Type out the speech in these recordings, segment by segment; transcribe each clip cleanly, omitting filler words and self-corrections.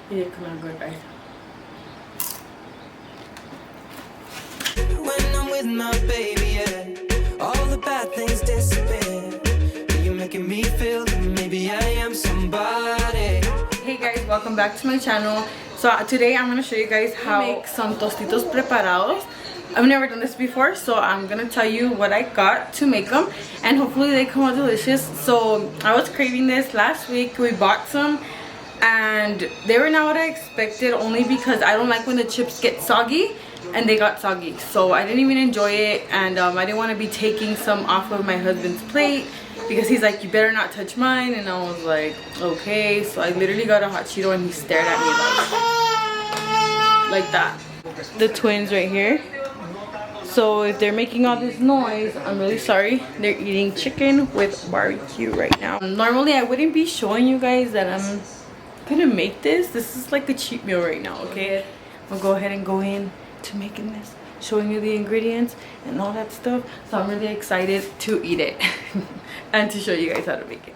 Hindi ko na good guys. When I'm with my baby, yeah, all the bad things disappear. You're making me feel that maybe I am somebody. Hey guys, welcome back to my channel. So today I'm going to show you guys how to make some Tostitos preparados. I've never done this before, so I'm going to tell you what I got to make them, and hopefully they come out delicious. So I was craving this last week. We bought some and they were not what I expected, only because I don't like when the chips get soggy, and they got soggy, so I didn't even enjoy it. And I didn't want to be taking some off of my husband's plate because he's like, you better not touch mine, and I was like, okay. So I literally got a hot Cheeto and he stared at me like that. The twins right here. So if they're making all this noise, I'm really sorry. They're eating chicken with barbecue right now. Normally I wouldn't be showing you guys that I'm gonna make this. This is like a cheat meal right now, okay? I'll go ahead and go in to making this, showing you the ingredients and all that stuff. So I'm really excited to eat it and to show you guys how to make it.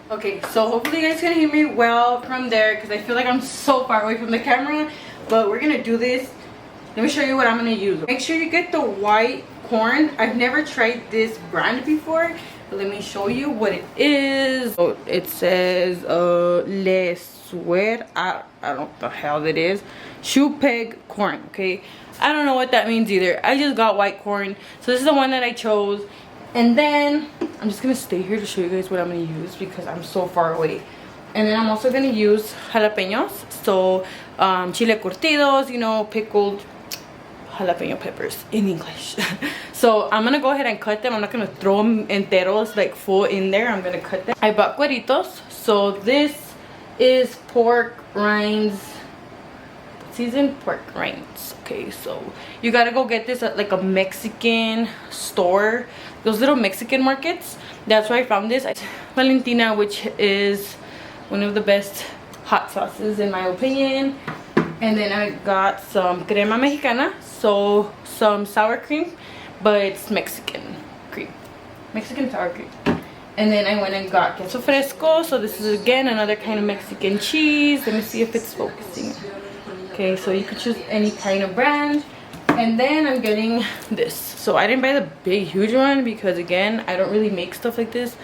Okay, so hopefully you guys can hear me well from there, because I feel like I'm so far away from the camera. But we're gonna do this. Let me show you what I'm gonna use. Make sure you get the white corn. I've never tried this brand before, but let me show you what it is. So it says Le Suer, I don't know what the hell that is. Shoe peg corn. Okay, I don't know what that means either. I just got white corn, so this is the one that I chose. And then I'm just gonna stay here to show you guys what I'm gonna use because I'm so far away. And then I'm also gonna use jalapenos, so chile curtidos, you know, pickled jalapeno peppers in English. So I'm gonna go ahead and cut them. I'm not gonna throw them enteros like full in there. I'm gonna cut them. I bought cueritos. So this is pork rinds, seasoned pork rinds. Okay, so you gotta go get this at like a Mexican store, those little Mexican markets. That's where I found this. Valentina, which is one of the best hot sauces in my opinion. And then I got some crema mexicana, so some sour cream, but it's Mexican cream, Mexican sour cream. And then I went and got queso fresco, so this is again another kind of Mexican cheese. Let me see if it's focusing. Okay, so you could choose any kind of brand. And then I'm getting this. So I didn't buy the big huge one because again, I don't really make stuff like this.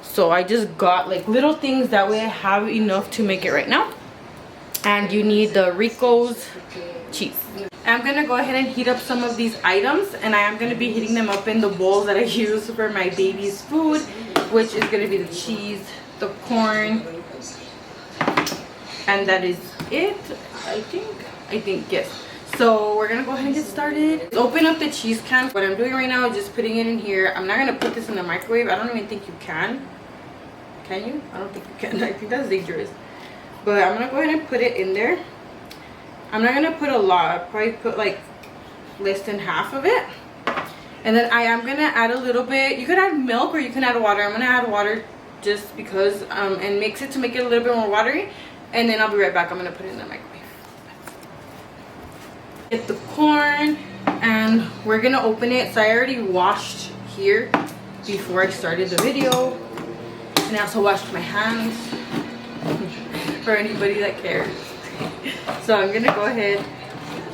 So I just got like little things, that way I have enough to make it right now. And you need the Rico's cheese. I'm gonna go ahead and heat up some of these items, and I am gonna be heating them up in the bowls that I use for my baby's food, which is gonna be the cheese, the corn, and that is it. I think yes. So we're gonna go ahead and get started. Let's open up the cheese can. What I'm doing right now is just putting it in here. I'm not gonna put this in the microwave. I don't even think you can. Can you? I don't think you can. I think that's dangerous. But I'm gonna go ahead and put it in there. I'm not gonna put a lot. I'll probably put like less than half of it. And then I am gonna add a little bit. You could add milk or you can add water. I'm gonna add water just because and mix it to make it a little bit more watery. And then I'll be right back. I'm gonna put it in the microwave. Get the corn, and we're gonna open it. So I already washed here before I started the video, and I also washed my hands for anybody that cares. So I'm gonna go ahead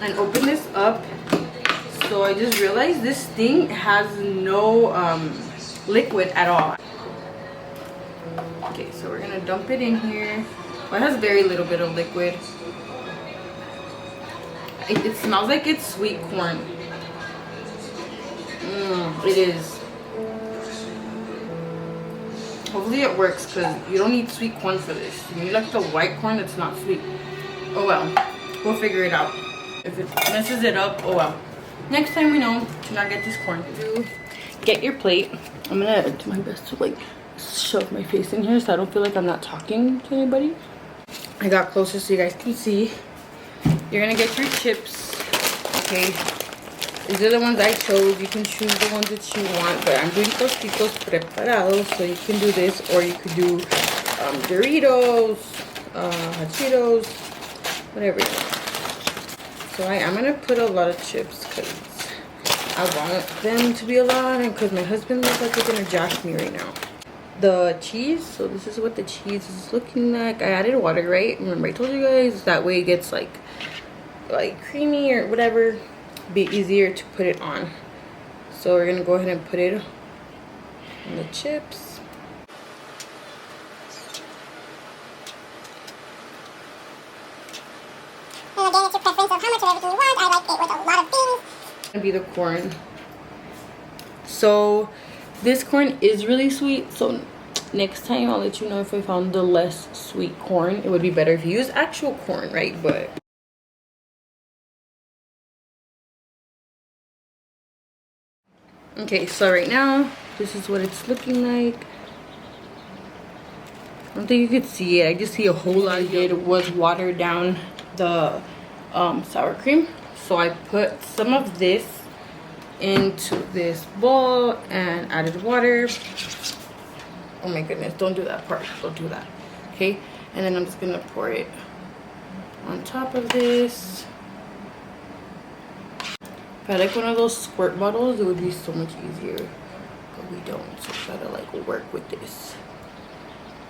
and open this up. So I just realized this thing has no liquid at all. Okay, so we're gonna dump it in here. Well, it has very little bit of liquid. It smells like it's sweet corn. It is. Hopefully it works, because you don't need sweet corn for this. You need like the white corn that's not sweet. Oh well, we'll figure it out. If it messes it up, oh well. Next time we know to not get this corn. Get your plate. I'm gonna do my best to like shove my face in here so I don't feel like I'm not talking to anybody. I got closer so you guys can see. You're gonna get your chips. Okay, these are the ones I chose. You can choose the ones that you want, but I'm doing Tostitos preparados, so you can do this, or you could do Doritos, Cheetos, whatever you want. So I am gonna put a lot of chips because I want them to be a lot, and because my husband looks like he's gonna jack me right now. the cheese. So this is what the cheese is looking like. I added water, right? Remember I told you guys that way it gets like creamy or whatever, be easier to put it on. So we're gonna go ahead and put it on the chips. And again, it's your preference of how much of everything you want. I like it with a lot of things. Gonna be the corn. So this corn is really sweet, so next time I'll let you know if I found the less sweet corn. It would be better if you use actual corn, right? But okay, so right now this is what it's looking like. I don't think you could see it. I just see a whole lot. I did was water down the sour cream, so I put some of this into this bowl and added water. Oh my goodness, don't do that part, don't do that. Okay, and then I'm just gonna pour it on top of this. If I had like one of those squirt bottles, it would be so much easier, but we don't, so try to like work with this.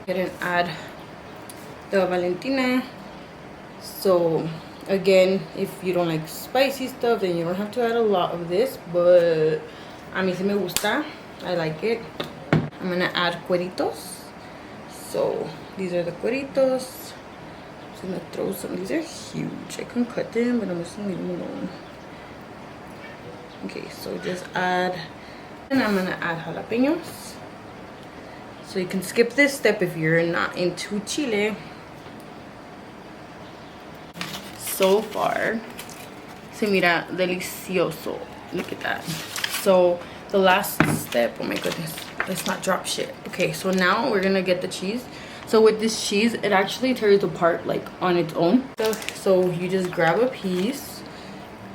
Go ahead and add the Valentina. So again, if you don't like spicy stuff, then you don't have to add a lot of this, but a mí sí me gusta, I like it. I'm gonna add cueritos. So these are the cueritos. I'm just gonna throw some. These are huge. I can cut them, but I'm just gonna leave them alone. Okay, so just add, and I'm gonna add jalapenos. So you can skip this step if you're not into chile. So far, se mira delicioso. Look at that. So the last step, oh my goodness, let's not drop shit. Okay, so now we're gonna get the cheese. So with this cheese, it actually tears apart like on its own. So you just grab a piece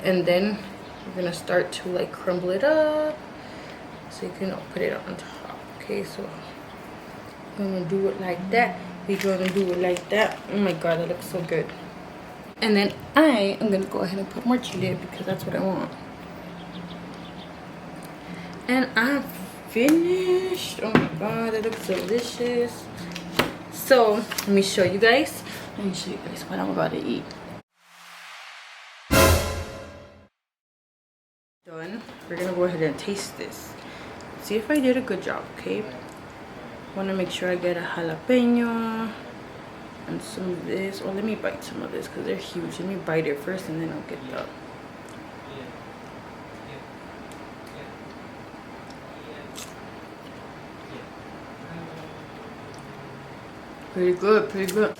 and then we're gonna start to like crumble it up so you can put it on top. Okay, so I'm gonna do it like that. We're gonna do it like that. Oh my god, that looks so good. And then I am gonna go ahead and put more chili because that's what I want. And I'm finished. Oh my god, it looks delicious. So let me show you guys. Let me show you guys what I'm about to eat. Done. We're gonna go ahead and taste this. See if I did a good job, okay? Want to make sure I get a jalapeno and some of this. Oh, let me bite some of this because they're huge. Let me bite it first and then I'll get the. Pretty good, pretty good.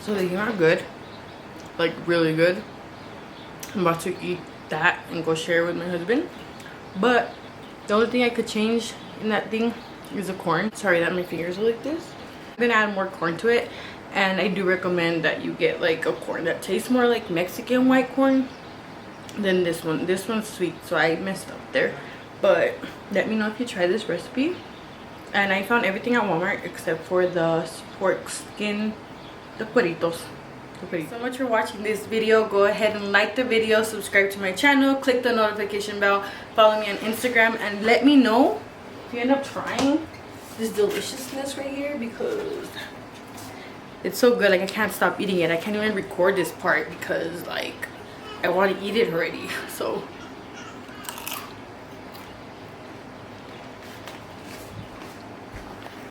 So they are good, like really good. I'm about to eat that and go share it with my husband. But the only thing I could change in that thing is the corn. Sorry that my fingers are like this. I'm gonna add more corn to it, and I do recommend that you get like a corn that tastes more like Mexican white corn than this one. This one's sweet, so I messed up there. But let me know if you try this recipe. And I found everything at Walmart except for the pork skin, the cueritos. Thank you so much for watching this video. Go ahead and like the video, subscribe to my channel, click the notification bell, follow me on Instagram, and let me know if you end up trying this deliciousness right here because it's so good. Like I can't stop eating it. I can't even record this part because like I want to eat it already. So